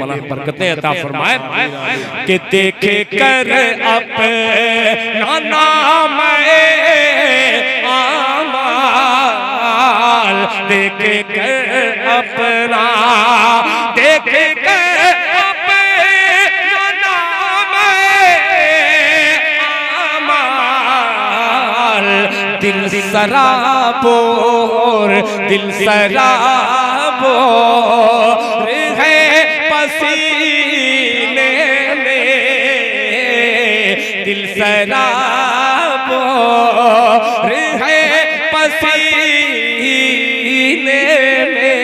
बेपनाह बरकतें अता फरमाए कि देखे कर अपना नाम आमाल, देखे कर अपना, देखे कर अपना नाम आमाल, दिल सराबोर, दिल सराबोर है पसीने में, दिल सराबोर है पसीने में,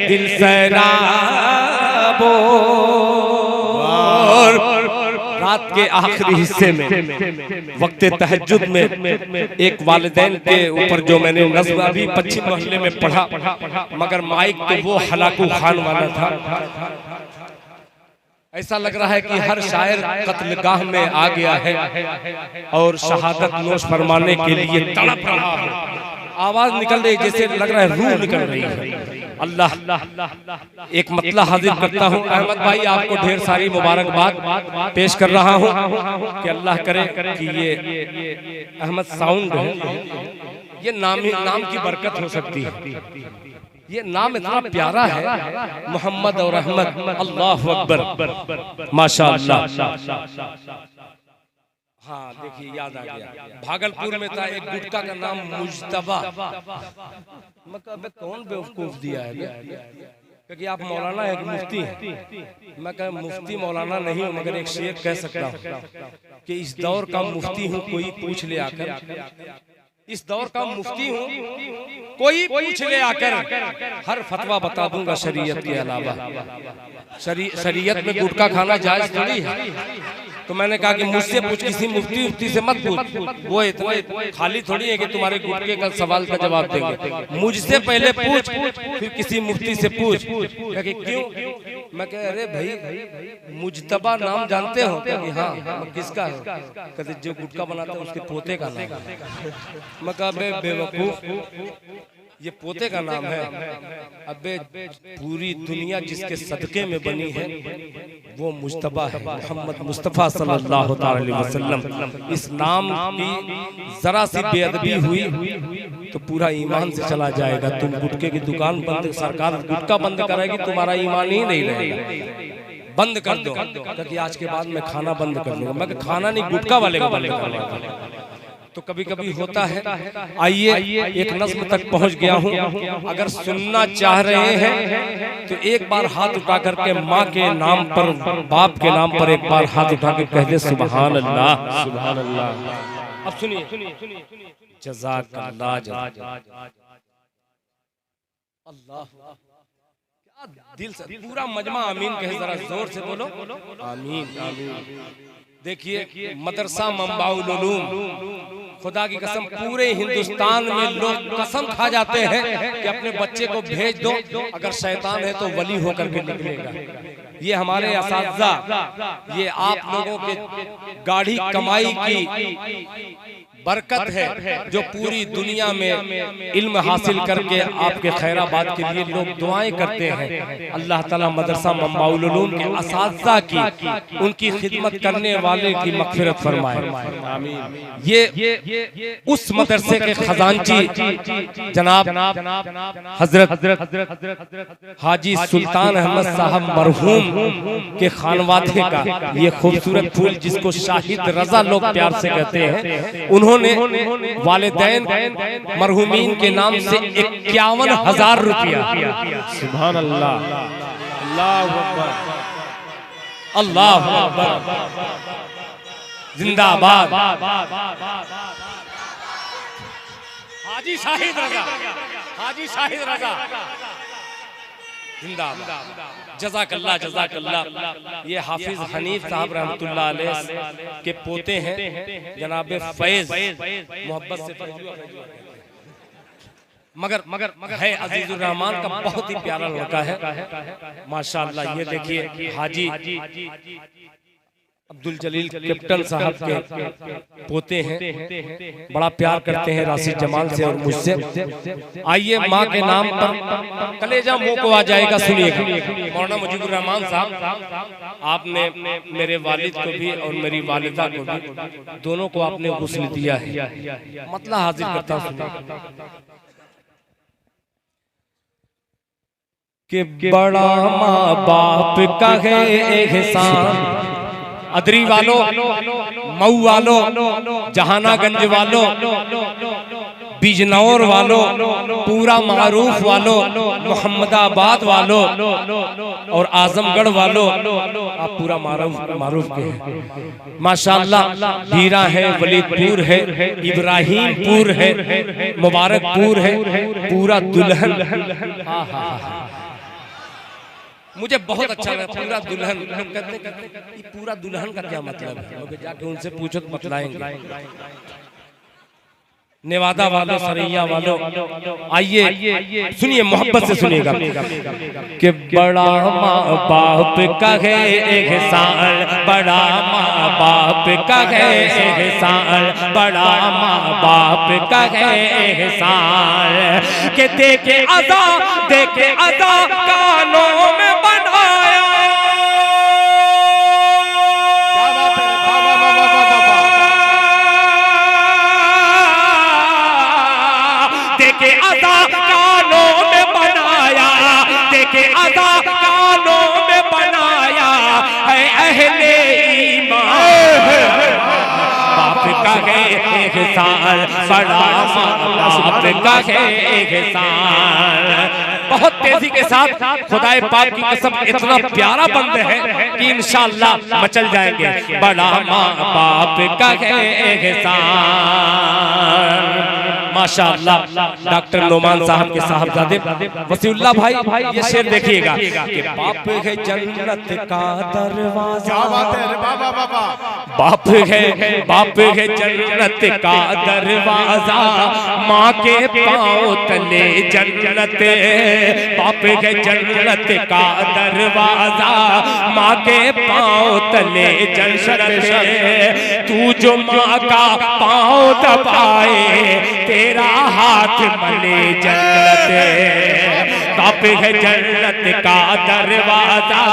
दिल सराबोर। रात के आखिरी हिस्से में वक्त तहज्जुद में एक वालिदैन के ऊपर जो मैंने नज़्म अभी पश्चिम मोहल्ले में पढ़ा, मगर माइक तो वो हलाकू खान वाला था। ऐसा लग रहा है कि हर शायर कत्लगाह में आ गया है और शहादत नोश फरमाने के लिए तड़प रहा है। आवाज निकल रही जैसे लग रहा है रूह निकल रही है। अल्लाह, एक मतला हाजिर करता हूँ। अहमद भाई आपको ढेर सारी मुबारकबाद पेश कर रहा हूँ कि अल्लाह करे कि ये अहमद साउंड है, ये नाम की बरकत हो सकती है। ये नाम इतना प्यारा है, मोहम्मद और अहमद। अल्लाह अकबर, माशाअल्लाह। हाँ देखिए याद आ गया, भागलपुर में था एक गुटका का नाम मुज्तबा। मैं कौन बेवकूफ दिया है क्योंकि आप मौलाना है कि मुफ्ती हैं। मैं कह मुफ्ती मौलाना नहीं हूँ, मगर एक शेर कह सकता हूँ कि इस दौर का मुफ्ती हूँ, कोई पूछ ले आकर। इस दौर का मुफ्ती हूँ, कोई पूछ ले आकर, हर फतवा बता दूंगा शरीयत के अलावा। शरीयत में गुटखा खाना जायज थोड़ी है। तो मैंने कहा कि मुझसे पूछ, किसी मुफ्ती से मत पूछ, वो इतने खाली थोड़ी है कि तुम्हारे गुटके का सवाल का जवाब देंगे। मुझसे पहले पूछ, फिर किसी मुफ्ती से पूछ। कि क्यों? मैं कह अरे भाई मुज्तबा नाम जानते हो? कि हाँ। किसका है? कहते जो गुटका बनाता है उसके पोते का नाम। मैं कहा बेवकूफ, ये पोते का नाम है। अबे पूरी दुनिया जिसके सदके में बनी है वो मुज्तबा है, मोहम्मद मुस्तफ़ा सल्लल्लाहु अलैहि वसल्लम। इस नाम की जरा सी बेअदबी हुई तो पूरा ईमान से चला जाएगा। तुम गुटके की दुकान बंद, सरकार गुटका बंद कराएगी, तुम्हारा ईमान ही नहीं रहेगा। बंद कर दो, क्योंकि आज के बाद मैं खाना बंद कर दूंगा। मैं खाना नहीं, गुटका वाले को बंद कर दूंगा। तो कभी कभी होता है। आइए एक नज़्म तक पहुंच गया हूं। अगर सुनना चाह रहे हैं तो एक बार हाथ उठा करके माँ के नाम पर, बाप के नाम पर एक बार हाथ उठा के कह दे सुभान अल्लाह, सुभान अल्लाह। अब सुनिए, जज़ाकल्लाह, अल्लाह। दिल से पूरा मजमा आमीन कहे, जरा जोर से बोलो आमीन, आमीन। देखिए मदरसा मंबाउल उलूम, खुदा की कसम पूरे हिंदुस्तान में लोग कसम खा जाते हैं कि अपने बच्चे को भेज दो, अगर शैतान है तो वली होकर के निकलेगा। ये हमारे असातिज़ा, ये आप लोगों के गाढ़ी कमाई की बरकत है जो पूरी दुनिया में इल्म हासिल करके आपके खैराबाद के लिए लोग दुआएं करते हैं। अल्लाह ताला मदरसा मंबाउल उलूम के असातिज़ा की, उनकी खिदमत करने वाले की मग़फ़िरत फरमाए। ये उस मदरसे के खजांची जनाब हजरत हाजी सुल्तान अहमद साहब मरहूम के खानवादे का ये खूबसूरत फूल, जिसको शाहिद रजा लोग प्यार से कहते हैं, उन्होंने वालिदैन मरहूमीन के नाम से 51,000 रुपया, सुभान अल्लाह, अल्लाहु अकबर, अल्लाहु अकबर, जिंदाबाद हाजी शाहिद रजा, हाजी शाहिद रजा जिंदाबाद। जज़ाकल्लाह, जज़ाकल्लाह। ये हाफिज हनीफ साहब रहमतुल्लाह अलैह के पोते हैं, जनाब फैज, मोहब्बत से मगर है अजीजुर रहमान का बहुत ही प्यारा लड़का है माशाअल्लाह। ये देखिए हाजी अब्दुल जलील कैप्टन साहब के पोते हैं, बड़ा प्यार करते हैं राशिद जमाल से और मुझसे। आइए माँ के नाम पर कलेजा मुंह को आ जाएगा, सुनिएगा। मौलाना मुजीबुर रहमान साहब, आपने मेरे वालिद को भी और मेरी वालिदा को भी, दोनों को आपने गुस्ल दिया है। मतलब हाजिर करता हूँ कि बड़ा माँ बाप का है एहसान। अदरी वालों, मऊ वालों, जहानागंज वालों, बिजनौर वालों, पूरा मारूफ वालों, मोहम्मदाबाद वालों और आजमगढ़ वालों, आप पूरा मारूफ के हैं माशाअल्लाह। हीरा है, वलीदपुर है, इब्राहिमपुर है, मुबारकपुर है, पूरा दुल्हन। मुझे बहुत अच्छा लगा पूरा दुल्हन। कहते पूरा दुल्हन का क्या मतलब है, जाके उनसे पूछो तो बतलाएंगे। नेवादा वालों, सरैया वालों, आइए सुनिए, मोहब्बत से सुनिएगा कि बड़ा माँ बाप का है एहसान, बड़ा माँ बाप का है एहसान, बड़ा माँ बाप का है एहसान। के देखे अदा कानों में बनाया। देखे अदा कानों में बनाया, देखे अदा कानों में बनाया है अहले ईमान। बाप का है एहसान, बड़ा बाप का है एहसान। बहुत तेजी के साथ खुदाए पाक की कसम इतना प्यारा बंद है कि इंशाअल्लाह मचल जाएंगे। बड़ा माँ बाप का है एहसान। माशाअल्लाह डॉक्टर नोमान साहब के साहबजादे वसीउल्लाह भाई, ये शेर देखिएगा कि बाप है जन्नत का दरवाजा। बाप है जन्नत का दरवाजा, माँ के पाँव तले जन्नत। बाप है जन्नत का दरवाजा, माँ के पाँव तले जन्नत। तू जो माँ का पाँव दबाए, तेरा हाथ मले जन्नत। बाप है जन्नत का दरवाजा,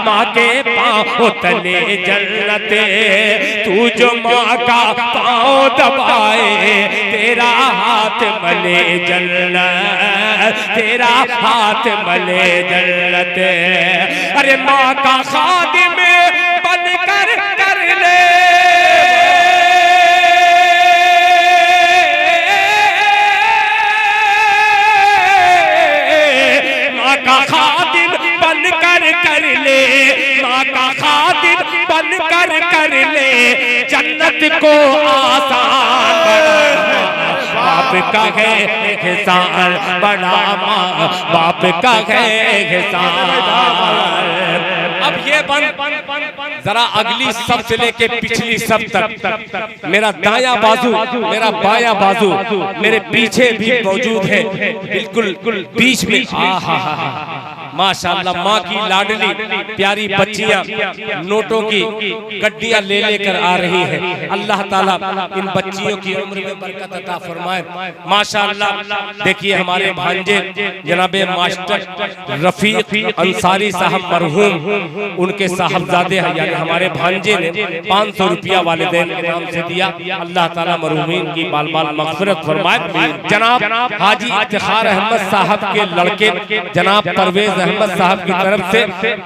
माँ के पाँव तले जन्नत। तू जो माँ का पाँव दबाए, तेरा हाथ मले जन्नत, तेरा हाथ मले जन्नत। अरे माँ का खादिम बन कर ले, माँ का खादिम बन कर ले, माँ का खादिम बन कर ले, जन्नत को आसान। बाप का है एहसान, बड़ा माँ बाप का है एहसान। अब ये जरा अगली सब से लेके पिछली सब तक मेरा दायां बाजू, मेरा बायां बाजू मेरे पीछे भी मौजूद है, बिल्कुल बीच में। माशाअल्लाह माँ की लाडली प्यारी बच्चियां नोटों की गड्डियां ले लेकर आ रही हैं। अल्लाह ताला इन बच्चियों की उम्र में बरकत अता फरमाए। माशाअल्लाह देखिए हमारे भांजे जनाबे मास्टर रफीक अंसारी साहब मरहूम, उनके साहबजादे यानी हमारे भांजे ने 500 रुपया वालिदैन के नाम से दिया। अल्लाह ताला मरहूमीन की बाल बाल मग़फ़िरत फरमाए। जनाब हाजी इफ्तिखार अहमद साहब के लड़के जनाब परवेज अहमद साहब की तरफ से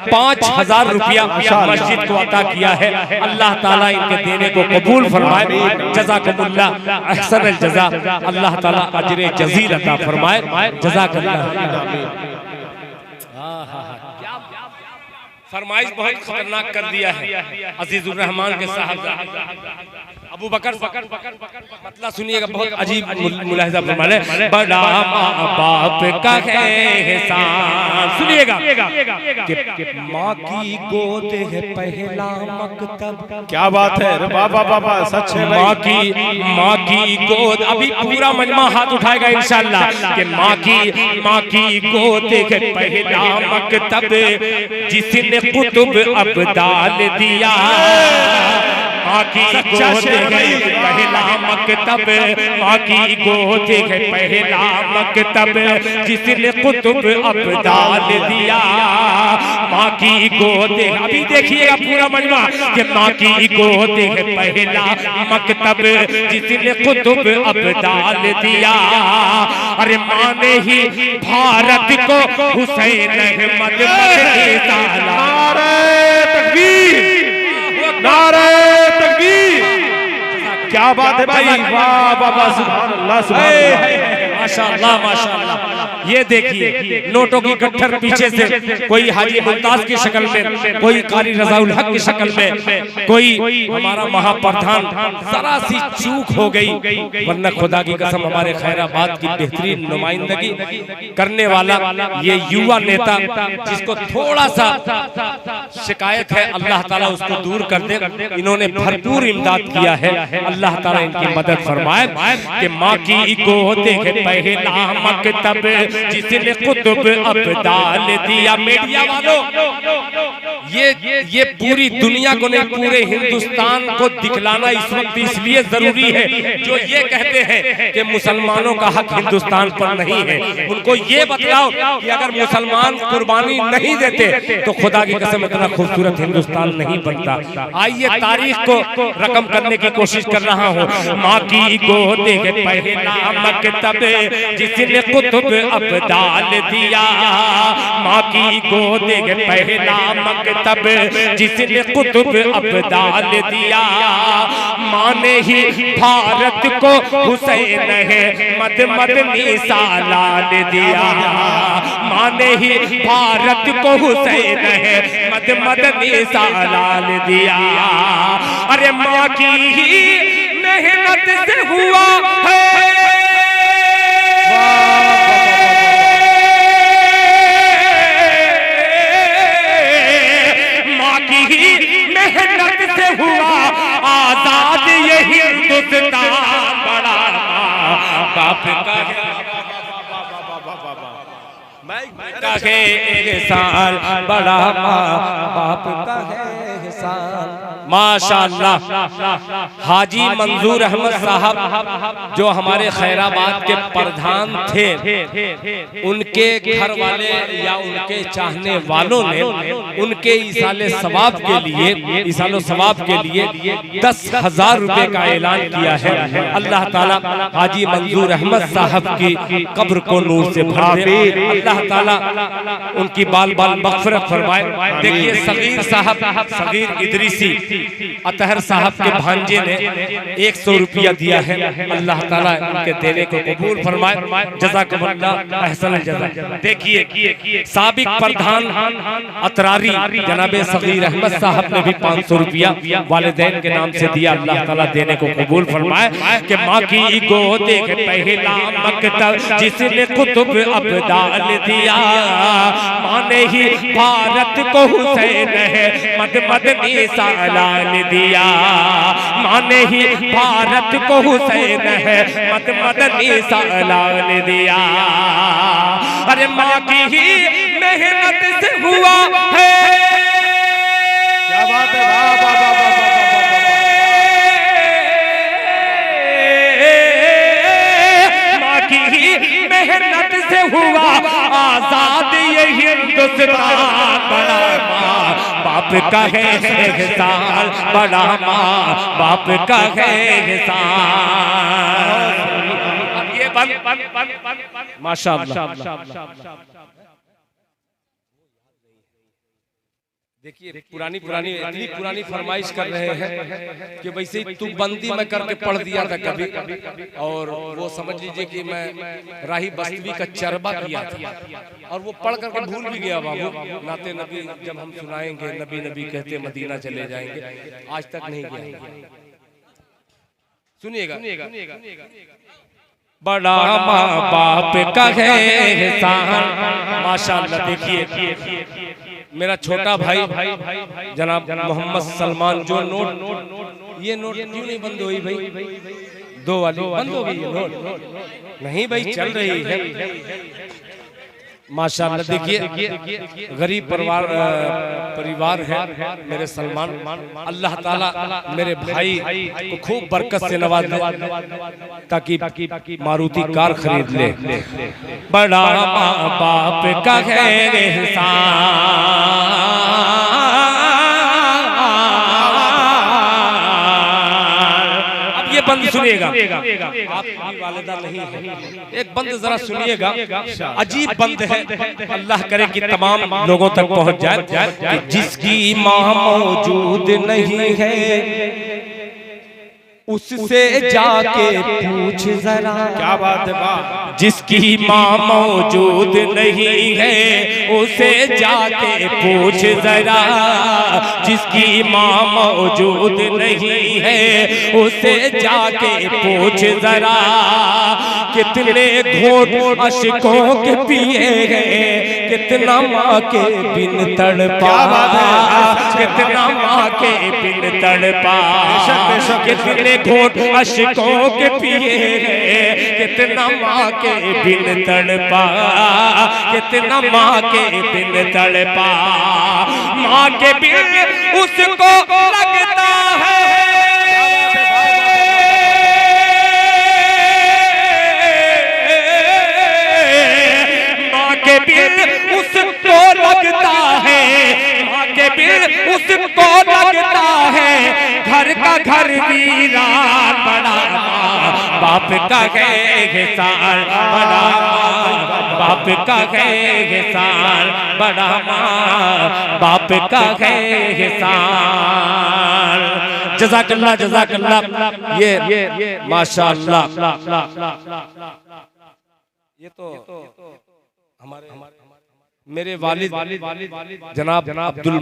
5000 रुपया मस्जिद को अता किया है। अल्लाह ताला इनके देने को कबूल फरमाए। जज़ाकुमुल्लाह अहसन अल जज़ा, अल्लाह ताला अजर जज़ील अता फरमाए। जज़ाकल्लाह। फरमाइश बहुत खतरनाक कर दिया है अजीजुर रहमान के साहब। अबू बकर मतलब सुनिएगा, बहुत अजीब मुलाहिजा फरमाने, बड़ा माँ बाप का है एहसान। सुनिएगा कि माँ की गोद है पहला मकतब। क्या बात है, बाबा बाबा सच है। माँ की गोद, अभी पूरा मजमा हाथ उठाएगा इंशाअल्लाह कि माँ की गोद है पहला मकतब, जिसने कुतुब अब्दाल दिया। माँ की गोद है पहला मकतब, माँ की गोद है पहला मकतब, जिसने कुतुब अब्दाल दिया। माँ की गोद, अभी देखिएगा पूरा मजमा कि माँ की गोद है पहला मकतब, जिसने कुतुब अब्दाल दिया। अरे माँ ने ही भारत को हुसैन अहमद मदनी ताला। नारे तकबीर, नारे तकबीर। क्या बात है भाई, वाह बाबा, सुभान अल्लाह, सुभान अल्लाह, माशाअल्लाह माशाअल्लाह। ये देखिए नोटों की गट्ठर पीछे से कोई हाजी मुमताज की शक्ल में, कोई कारी रजाउल हक की शक्ल में, कोई हमारा महाप्रधान। जरा सी चूक हो गई, वरना खुदा की कसम हमारे खैराबाद की बेहतरीन नुमाइंदगी करने वाला ये युवा नेता, जिसको थोड़ा सा शिकायत है, अल्लाह ताला उसको दूर कर दे। इन्होंने भरपूर इमदाद किया है, अल्लाह ताला इनकी मदद फरमाए। कि माँ की गोद है पहला मकतब, जिसने कुतुब अब्दाल दिया। मीडिया वालों, ये पूरी दुनिया को नहीं, पूरे हिंदुस्तान को दिखलाना इस वक्त इसलिए जरूरी है, जो ये कहते हैं कि मुसलमानों का हक हिंदुस्तान पर नहीं है। उनको ये बतलाओ कि अगर मुसलमान कुर्बानी नहीं देते तो खुदा की कसम इतना खूबसूरत हिंदुस्तान नहीं बनता। आइए तारीख को रकम करने की कोशिश कर रहा हूँ। माँ की गोद है पहला मकतब, जिसने कुतुब अब्दाल दिया। माँ की गोद है पहला मकतब, जिसने कुतुब अब्दाल दिया। माँ ने ही भारत को हुसैन अहमद मदनी सालाल दिया। माँ ने ही भारत को हुसैन अहमद मदनी सालाल दिया। अरे माँ की ही मेहनत से हुआ है, माँ की ही मेहनत से हुआ आजाद ये हिंदुस्तान। बड़ा बाप का है एहसान, बड़ा माँ बाप का है एहसान। माशाअल्लाह। हाजी मंजूर अहमद साहब जो हमारे खैराबाद के प्रधान थे, उनके घर वाले या उनके चाहने वालों ने उनके इसाले सवाब के लिए, इसालो सवाब के लिए 10,000 रुपए का ऐलान किया है। अल्लाह ताला हाजी मंजूर अहमद साहब की कब्र को नूर से भर दे, अल्लाह ताला उनकी बाल बाल मग़फ़िरत फरमाए। देखिए सगीर साहब, सगीर इदरीसी अतहर साहब के भांजे ने 100 रुपया दिया है। अल्लाह ताला उनके देने को कबूल फरमाए, जज़ाकल्लाह अहसन जज़ा। देखिए साबिक प्रधान अतरारी जनाबे सगीर अहमद साहब ने भी 500 रुपया वालिदैन के नाम से दिया। अल्लाह ताला देने को कबूल फरमाए। कि माँ की गोद है पहला मकतब, जिसने कुतुब अब्दाल दिया। माँ ने ही भारत को हुसैन अहमद मदनी सालाल दिया। माँ ने ही भारत को हुसैन अहमद मदनी सालाल दिया। अरे माँ की ही मेहनत से हुआ है। क्या बात है, वाह वाह वाह वाह वाह। माँ की ही मेहनत से हुआ आजाद ये हिंदुस्तान। बड़ा माँ बाप का है एहसान, बड़ा माँ बाप का है एहसान। ये माशाअल्लाह। देखिए पुरानी इतनी पुरानी फरमाइश कर रहे हैं कि वैसे ही तू बंदी में करके पढ़ दिया था कभी, और वो समझ लीजिए कि मैं राही बस्तवी का चरबा किया था, और वो पढ़ करके भूल भी गया बाबू। नाते नबी जब हम सुनाएंगे, नबी नबी कहते मदीना चले जाएंगे, आज तक नहीं गया। सुनिएगा। बड़ा माँ बाप का है एहसान, माशाअल्लाह। देखिए मेरा छोटा भाई जनाब मोहम्मद सलमान, जो नोट, ये नोट क्यों नहीं बंद हुई भाई? 2 वाली बंद हो गई है नोट? नहीं भाई, चल रही है माशाअल्लाह। देखिए गरीब परिवार है मेरे सलमान। अल्लाह ताला मेरे भाई को खूब बरकत से नवाज दे, ताकि मारुति कार खरीद ले। बड़ा माँ बाप का है एहसान। ये बंद सुनिएगा, आपकी वालिदा नहीं है, एक बंद जरा सुनिएगा, अजीब बंद है। अल्लाह करे कि तमाम लोगों तक पहुंच जाए। जिसकी माँ मौजूद नहीं है उससे जाके पूछ जरा। क्या बात है, जिसकी माँ मौजूद नहीं है उसे जाके पूछ जरा। जिसकी माँ मौजूद नहीं है उसे जाके पूछ जरा। कितने घोट अशकों के पिए हैं, कितना माँ के बिन तड़पा, कितना माँ के बिन तड़पा। कितने घोट अशकों के पिए हैं, कितना माँ के बिन तड़पा, कितना माँ के बिन तड़पा। माँ के बिन उसको लगता है, माँ के बिन उसको लगता है, माँ के बिन उसको लगता है। घर का घर वीरान, बड़ा माँ बाप का है एहसान, बड़ा माँ बाप का है एहसान, बड़ा माँ बाप का है एहसान। जज़ाकल्लाह जज़ाकल्लाह। ये माशाअल्लाह। ये तो हमारे मेरे वालिद जनाब अब्दुल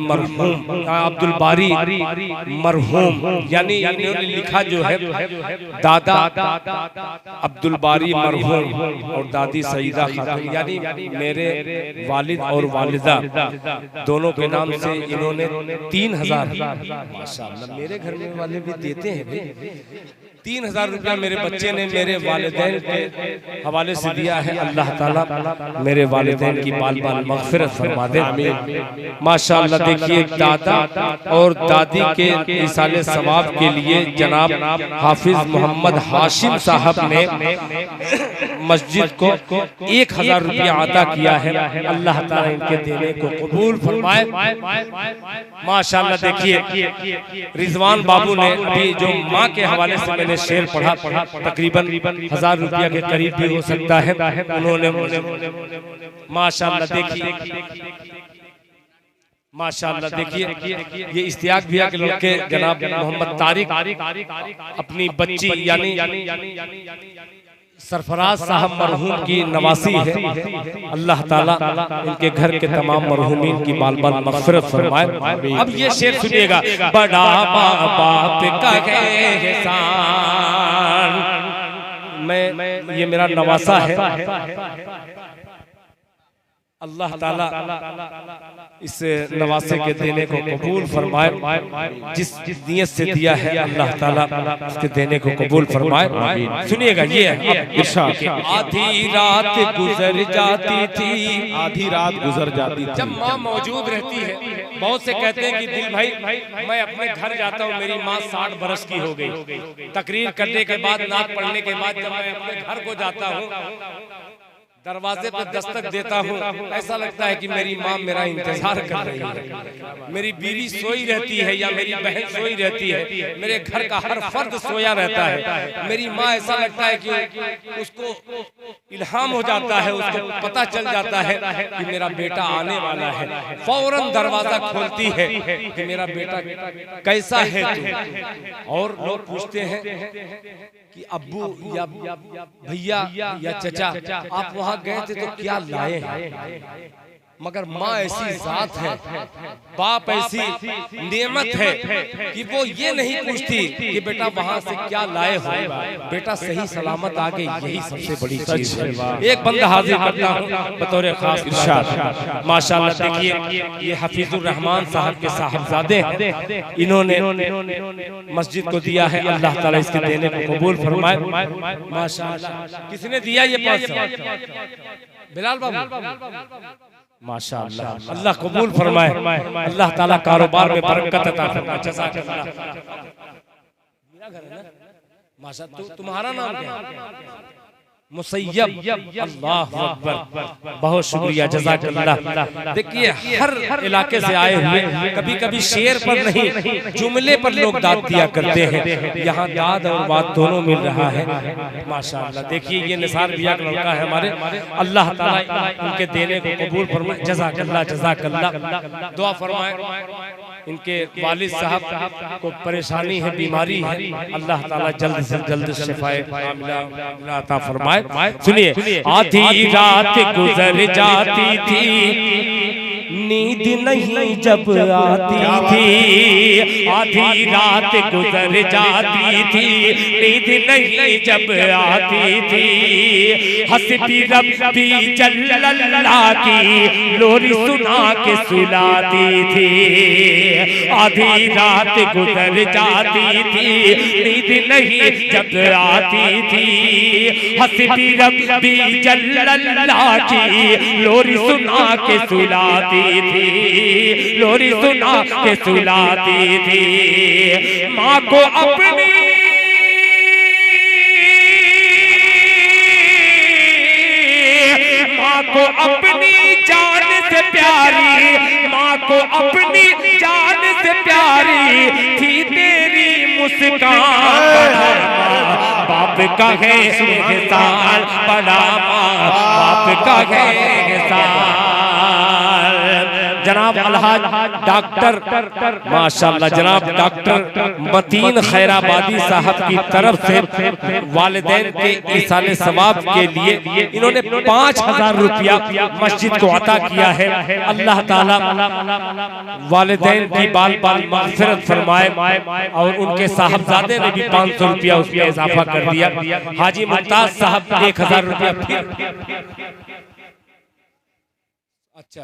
बारी मरहूम, यानी इन्होंने लिखा जो है दादा अब्दुल बारी मरहूम और दादी सईदा खातून, यानी मेरे वालिद और वालिदा दोनों के नाम से इन्होंने 3000 माशाअल्लाह। मेरे घर में वाले भी देते हैं भाई, 3000 रुपया मेरे बच्चे ने मेरे वालिदैन के हवाले से दिया है। अल्लाह ताला मेरे वालिदैन की बाल बाल मग़फ़िरत फरमा दे, माशाअल्लाह। देखिए दादा और दादी के इसाले सवाब के लिए जनाब हाफिज मोहम्मद हाशिम साहब ने मस्जिद को 1000 रुपया अता किया है। अल्लाह ताला इनके देने को कबूल फरमाए, माशाअल्लाह। देखिए रिजवान बाबू ने भी, जो माँ के हवाले से मैंने शेर पढ़ा, तकरीबन 1000 रुपया के करीब भी हो सकता है, उन्होंने माशाअल्लाह। देखिए माशाअल्लाह। देखिए ये इश्तियाक भैया के लड़के जनाब मोहम्मद तारिक अपनी बच्ची यानी सरफराज साहब मरहूम की नवासी है। अल्लाह ताला इनके घर के तमाम मरहूमीन की बाल बाल मग़फ़िरत फरमाए। अब ये शेर सुनिएगा, बड़ा माँ बाप का है एहसान। ये मेरा नवासा है, अल्लाह ताला इस नवासे के देने को कबूल फरमाए। जिस नीयत से दिया है अल्लाह ताला उसके देने को कबूल फरमाए। सुनिएगा ये इरशाद। आधी रात गुजर जाती थी, आधी रात गुजर जाती थी जब माँ मौजूद रहती है। बहुत से कहते हैं कि दिल भाई मैं अपने घर जाता हूँ, मेरी माँ 60 बरस की हो गई। तकरीर करने के बाद, नात पढ़ने के बाद जब मैं अपने घर को जाता हूँ, दरवाजे पर दस्तक देता हूँ, ऐसा लगता है कि मेरी माँ मेरा इंतजार कर रही है। मेरी बीवी सोई रहती है या मेरी बहन सोई रहती है, मेरे घर का हर फर्द सोया रहता है। मेरी माँ ऐसा लगता है कि उसको इल्हाम हो जाता है, उसको पता चल जाता है कि मेरा बेटा आने वाला है। फौरन दरवाजा खोलती है कि मेरा बेटा कैसा है तू। और लोग पूछते हैं कि अब्बू या भैया या चचा आप वहाँ गए थे तो क्या लाए हैं। मगर माँ ऐसी जात है, बाप ऐसी नेमत है कि वो ये नहीं पूछती कि बेटा वहां से क्या लाए हो, बेटा सही सलामत आ गए, यही सबसे बड़ी चीज है। एक बंदा हाजिर करता हूँ बतौर खास इरशाद। माशाअल्लाह देखिए ये हफीजुर रहमान साहब के साहबजादे हैं, इन्होंने मस्जिद को दिया है, अल्लाह ताला इसके देने को कबूल फरमाए। माशाअल्लाह किसने दिया ये 500? बिलाल बाबू। माशाअल्लाह अल्लाह कबूल फरमाए, अल्लाह ताला कारोबार में बरकत अता फरमाए। जज़ाकल्लाह। मेरा घर है ना माशाअल्लाह। तुम्हारा नाम क्या है? मुसैयब। अल्लाह अकबर, बहुत शुक्रिया, जज़ाकल्लाह। देखिए हर इलाके से आए हुए, कभी कभी शेर पर नहीं जुमले पर लोग दाद दिया करते हैं, यहाँ दाद और बात दोनों मिल रहा है माशाअल्लाह। देखिए ये निसार भैया का लड़का है हमारे, अल्लाह ताला उनके देने को कबूल फरमाए। जज़ाकल्लाह जज़ाकल्लाह। दुआ फरमाए इनके वालिद साहब को परेशानी है, बीमारी है, अल्लाह ताला जल्द से जल्द शिफाए कामिला अता फरमाए। सुनिए, आधी रात गुजर जाती थी, नींद नहीं जब आती थी, आधी रात गुजर जाती थी, नींद नहीं जब आती थी, हंसती रब्बी जल्लल्लाह की लोरी सुना के सुलाती थी। आधी रात गुजर जाती थी, नींद नहीं जब आती थी, हंसती रब्बी जल्लल्लाह की लोरी सुना के सुलाती थी, लोरी सुना के सुलाती थी। माँ को अपनी माँ को अपनी जान से प्यारी, माँ को अपनी जान से प्यारी थी तेरी मुस्कान। बाप का है एहसान बड़ा, माँ बाप का है एहसान। जनाब अलहाज डॉक्टर माशाअल्लाह, जनाब डॉक्टर मतीन खैराबादी साहब की तरफ से वालिदैन के इसाले सवाब के लिए इन्होंने 5000 रुपया मस्जिद को अता किया है। अल्लाह ताला वालिदैन की बाल बाल मग़फ़िरत फरमाए, और उनके साहबजादे ने भी 500 रुपया उसमें इजाफा कर दिया। हाजी मुमताज साहब 1000 रुपया फिर। अच्छा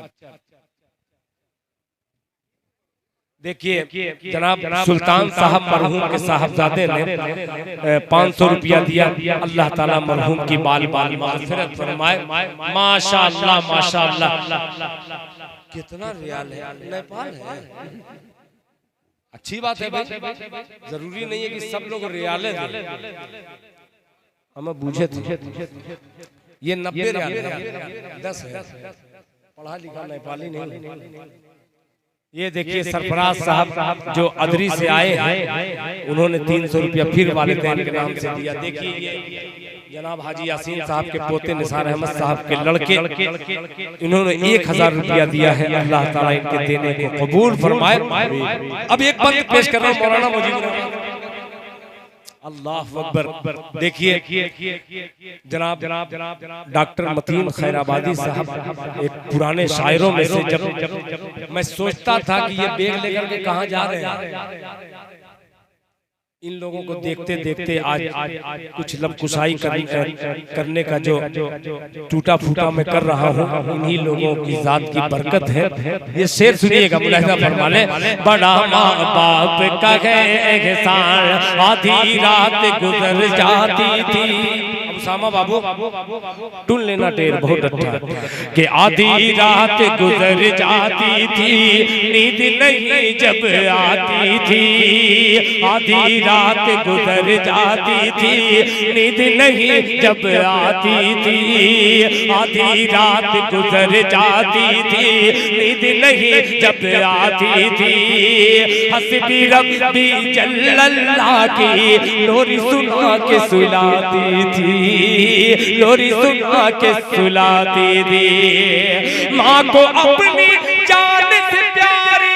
देखिए जनाब सुल्तान साहब मरहूम के साहबजादे ने 500 रुपया दिया। अल्लाह ताला मरहूम की बाल बाल मग़फ़िरत फरमाए। माशाअल्लाह माशाअल्लाह। कितना रियाल है, नेपाल है, अच्छी बात है भाई, जरूरी नहीं है कि सब लोग रियाले दें। हमें बूझे थे ये 90 रियाल है, 10 है, पढ़ा लिखा नेपाली नहीं। ये देखिए सरफराज साहब जो अदरी से आए हैं, उन्होंने 300 रुपया फिर वालिदैन के नाम से दिया। देखिए ये जनाब हाजी यासीन साहब के पोते निसार अहमद साहब के लड़के, इन्होंने 1000 रुपया दिया है। अल्लाह ताला इनके देने को कबूल फरमाए। अब एक बंद पेश कर रहा हूँ मौलाना मुजीब। अल्लाह अकबर। देखिए जनाब डॉक्टर मतीन खैराबादी साहब एक पुराने शायरों में से, जब मैं सोचता था कि ये बैग लेकर के कहाँ जा रहे हैं, इन लोगों को देखते देखते आज कुछ लबकुशाई करने का जो टूटा फूटा मैं कर रहा हूँ, इन्हीं लोगों की जात की बरकत है। ये शेर सुनिएगा, मुलाहिजा फरमा ले। बड़ा माँ बाप का है एहसान, आधी रात गुजर जाती थी। उसामा बाबू टून लेना टेर बहुत अच्छा कि आधी रात गुजर जाती थी, नींद नहीं जब आती थी, आधी रात गुजर जाती थी, नींद नहीं जब आती थी, आधी रात गुजर जाती थी, नींद नहीं जब आती थी, हस्बी रब्बी जल्लल्लाह की लोरी सुना के सुलाती थी, लोरी सुना के सुलाती थी। माँ को अपनी जान से प्यारी,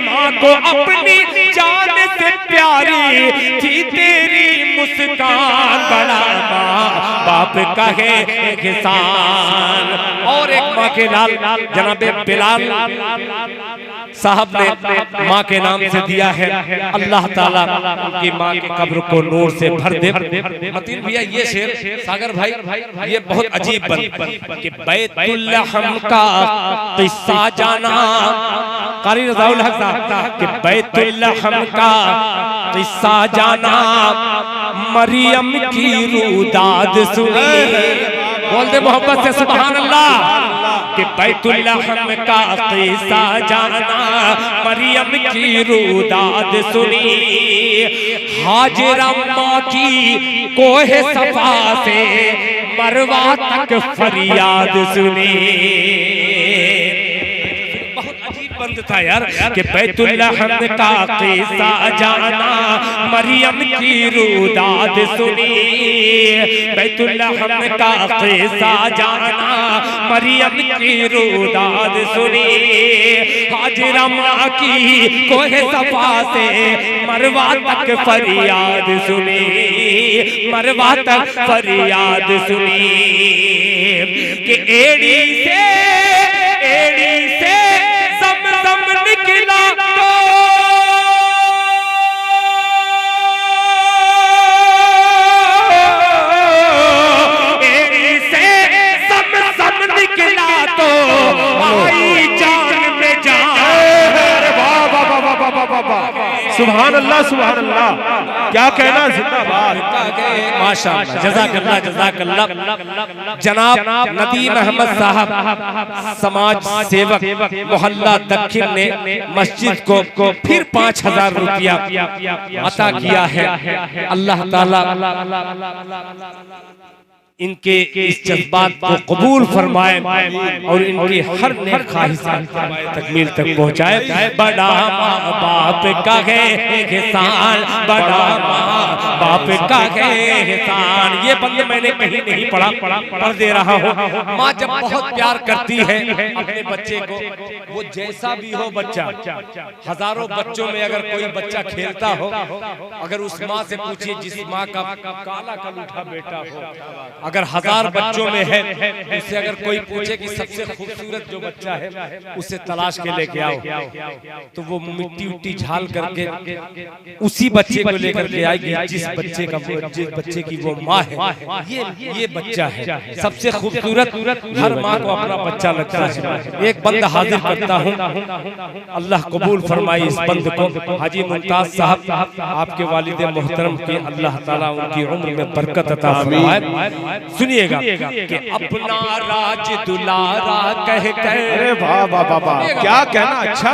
माँ को अपनी जान से प्यारी थी तेरी मुस्कान, बड़ा माँ बाप का है एहसान। और एक माँ के लाल जनाबे बिलाल साहब ने माँ के नाम से दिया है। अल्लाह ताला उनकी माँ की कब्र को नूर से भर दे। मतीन भैया ये शेर सागर भाई ये बहुत अजीब बन कि बैतुल्लहम का किस्सा जाना, कारी रज़ाउल हक साहब कि बैतुल्लहम का किस्सा जाना, मरियम की रूदाद सुनी। बोल दे मोहब्बत से सुभान अल्लाह। कि बैतुल्लहम का किस्सा जाना, मरियम की रूदाद सुनी, हाजिरा माँ की कोहे सफा से मरवा तक फरियाद सुनी। बंद था यार कि बैतुल्लहम का किस्सा जाना, मरियम की रूदाद सुनी, बैतुल्लहम का किस्सा जाना, मरियम की रूदाद सुनी, हाजिरा माँ की कोहे सफा से मरवा तक फरियाद सुनी, मरवा तक फरियाद सुनी। कि एड़ी से निकला तो एड़ी से सब निकला तो आई जान में जान। सुभान अल्लाह सुभान अल्लाह, क्या कहना, जिंदाबाद, माशाअल्लाह, जज़ाकल्लाह जज़ाकल्लाह। जनाब नदीम अहमद साहब समाज सेवक मोहल्ला दक्षिण ने मस्जिद को फिर 5000 रुपया अता किया है। अल्लाह ताला इनके इस जज्बात को कबूल फरमाए और इनकी हर नेक ख्वाहिशात तकमील तक पहुँचाए। बड़ा माँ बाप का है एहसान, बड़ा माँ बाप का है एहसान। ये बंद मैंने कहीं नहीं पढ़ा, पढ़ दे रहा हूँ। माँ जब बहुत प्यार करती है अपने बच्चे को, वो जैसा भी हो बच्चा, हजारों बच्चों में अगर कोई बच्चा खेलता हो, अगर उस माँ से पूछिए जिस माँ का काला कलूठा बेटा हो, अगर 1000 बच्चों में है, उससे अगर कोई पूछे कि सबसे खूबसूरत जो बच्चा है उसे तलाश के लेके आओ, तो वो मिट्टी उट्टी झाल करके उसी बच्चे को लेकर के आएगी जिस बच्चे की वो माँ है। ये बच्चा है सबसे खूबसूरत, हर माँ को अपना बच्चा लगता है। एक बंद हाजिर करता हूँ, अल्लाह कबूल फरमाई इस बंद को। हाजी मुमताज साहब आपके वालिद मोहतरम के अल्लाह ताला उनकी उम्र में बरकत अता फरमाए। सुनिएगा कि अपना राज दुलारा कह कर, अरे वाह वाह वाह, क्या कहना, अच्छा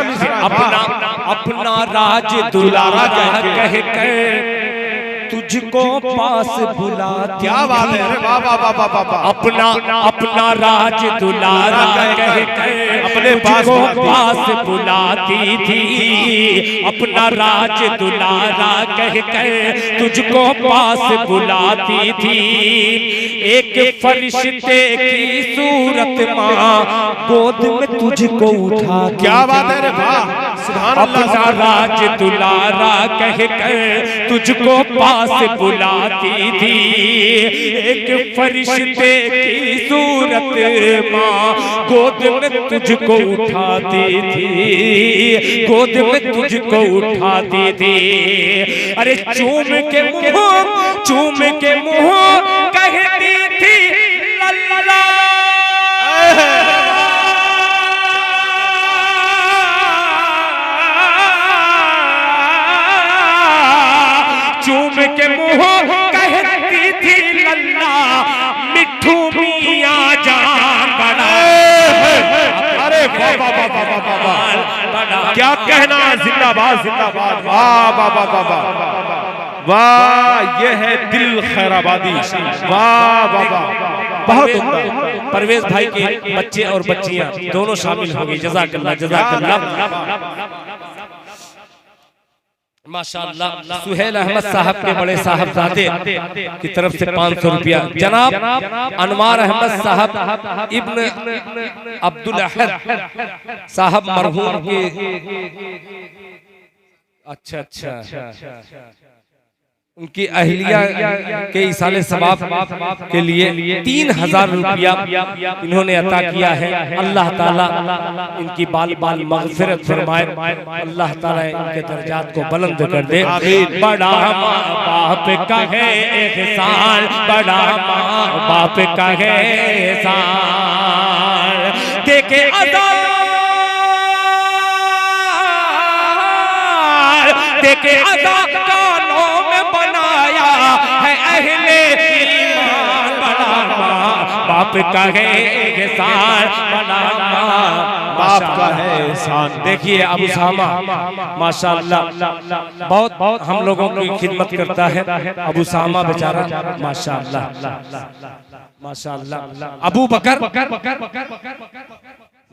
अपना राज दुलारा कह कर तुझको पास बुलाती, क्या बात है, अरे वाह वाह वाह वाह, अपना राज दुलारा कह कर अपने पास बुलाती थी, अपना राज दुलारा कह कर तुझको पास बुलाती थी। एक फरिश्ते की सूरत माँ गोद में तुझको उठा, क्या बात है, अरे वाह, सुभान अल्लाह। अपना राज दुलारा कह कर तुझको पास बुलाती थी, एक फरिश्ते की सूरत माँ गोद में तुझको उठाती थी, गोद में तुझको उठाती थी। अरे चूम के मुँह कहती थी लल्ला, चूम के मुँह कहती थी लल्ला, मिठू मियाँ जान बड़ा। अरे वाह वाह वाह वाह वाह, क्या कहना, जिंदाबाद जिंदाबाद, वाह वाह वाह वाह वाह, ये है दिल खैराबादी, वाह वाह वाह, बहुत उम्दा। परवेज भाई के बच्चे और बच्चियां दोनों शामिल हो गई। जज़ाकल्लाह जज़ाकल्लाह माशाअल्लाह। सुहेल अहमद साहब के बड़े साहबजादे की तरफ से 500 रुपया। जनाब अनवार अहमद साहब इब्न अब्दुल अहद साहब मरहूम के, अच्छा उनकी अहलिया के इसाले सवाब के लिए 3000 रुपया इन्होंने अता किया है। अल्लाह ताला इनकी बाल बाल मग़फ़िरत फरमाए, अल्लाह ताला इनके दर्जात को बुलंद कर दे। बड़ा माँ बाप का है एहसान, बड़ा माँ बाप का है एहसान, देखे देखे अदा कानों में बनाया है अहले ईमान। बड़ा माँ बाप का है एहसान, बड़ा माँ बाप का है एहसान। देखिए अबू सामा माशाअल्लाह बहुत हम लोगों की खिदमत करता है। अबू सामा बेचारा माशाअल्लाह माशाअल्लाह। अबू बकर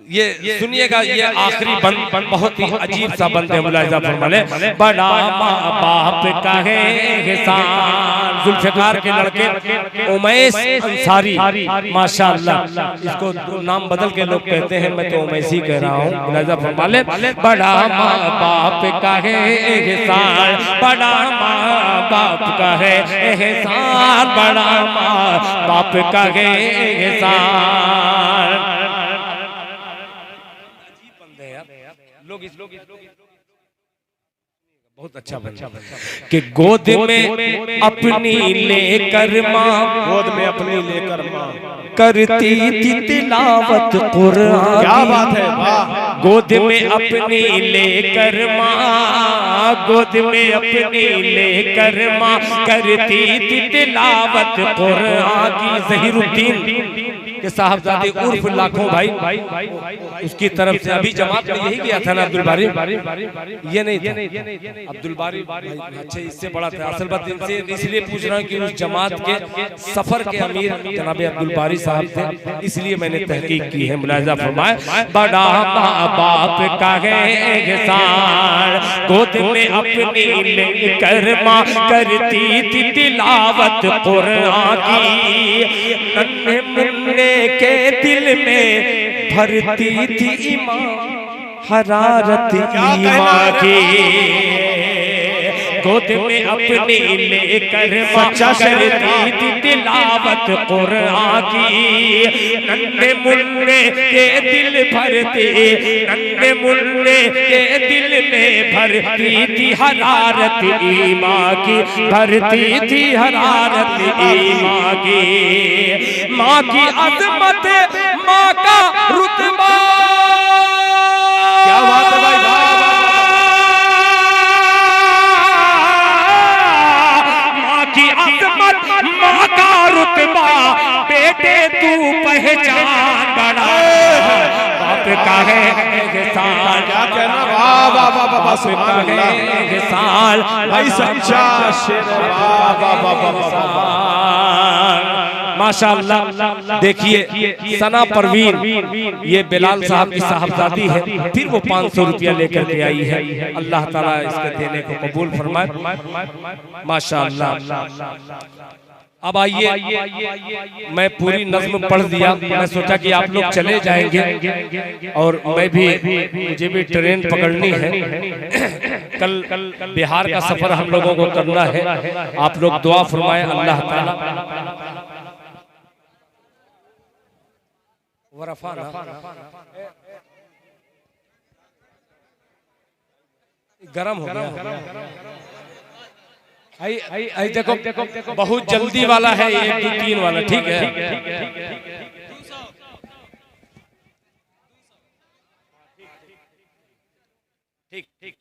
ये सुनिएगा, ये आखिरी बंद बहुत ही अजीब सा बंद है। मुलाहिजा फरमाले, बड़ा माँ बाप का है एहसान। जुल्फ़िकार के लड़के उमैस अंसारी माशाअल्लाह, इसको नाम बदल के लोग कहते हैं, मैं तो उमैसी कह रहा हूँ। मुलाहिजा फरमाले, बड़ा माँ बाप का है एहसान, बड़ा माँ बाप का है एहसान, बड़ा माँ बाप का है एहसान। बहुत अच्छा बच्चा कि गोद में अपनी लेकर माँ, गोद में अपनी लेकर माँ करती थी तिलावत कुरान। क्या बात है, वाह। गोद में अपनी लेकर माँ, गोद में अपनी लेकर माँ करती थी तिलावत कुरान की। ज़हीरुद्दीन के साहबजादे उर्फ लाखों भाई, उसकी तरफ से अभी जमात में यही गया था ना अब्दुल बारी, ये नहीं था अब्दुल बारी। अच्छा, इससे बड़ा था। असल बात इनसे इसलिए पूछ रहा हूँ कि उस जमात के सफर के अमीर जनाब अब्दुल बारी साहब थे, इसलिए मैंने तहकीक की है। मुलाहिजा फरमाए, बड़ा माँ बाप का है एहसान, गोद में अपनी लेकर माँ करती थी तिलावत कुरान की। नन्हे मुन्ने के दिल में भरती थी ईमान, हरारत ईमान की। गोद में अपनी लेकर माँ करती थी तिलावत कुरान की। नन्हे मुन्ने के दिल भरती, नन्हे मुन्ने के दिल में भरती थी हरारत ईमान की, भरती थी हरारत ईमान की। माँ की अज़मत, माँ का रुतबा, क्या बात है भाई, माँ का रुतबा बेटे तू पहचान। बड़ा बाप का है एहसान, क्या कहना, वाह वाह वाह वाह, सुभान अल्लाह। एहसान भाई सच्चा शेर, वाह वाह वाह वाह। माशाअल्लाह। देखिए सना परवीन, ये बिलाल साहब की साहबजादी है, फिर वो 500 रुपया लेकर के आई है। अल्लाह ताला इसके देने को कबूल फरमाए माशाअल्लाह। अब आइए, मैं पूरी नज़्म पढ़ दिया। मैं सोचा कि आप लोग चले जाएंगे और मैं भी, मुझे भी ट्रेन पकड़नी है। कल बिहार का सफर हम लोगों को करना है। आप लोग दुआ फरमाएं अल्लाह ताला। गरम हो गया। आई देखो, बहुत जल्दी वाला है, 1 2 3 वाला, ठीक है। ठीक ठीक।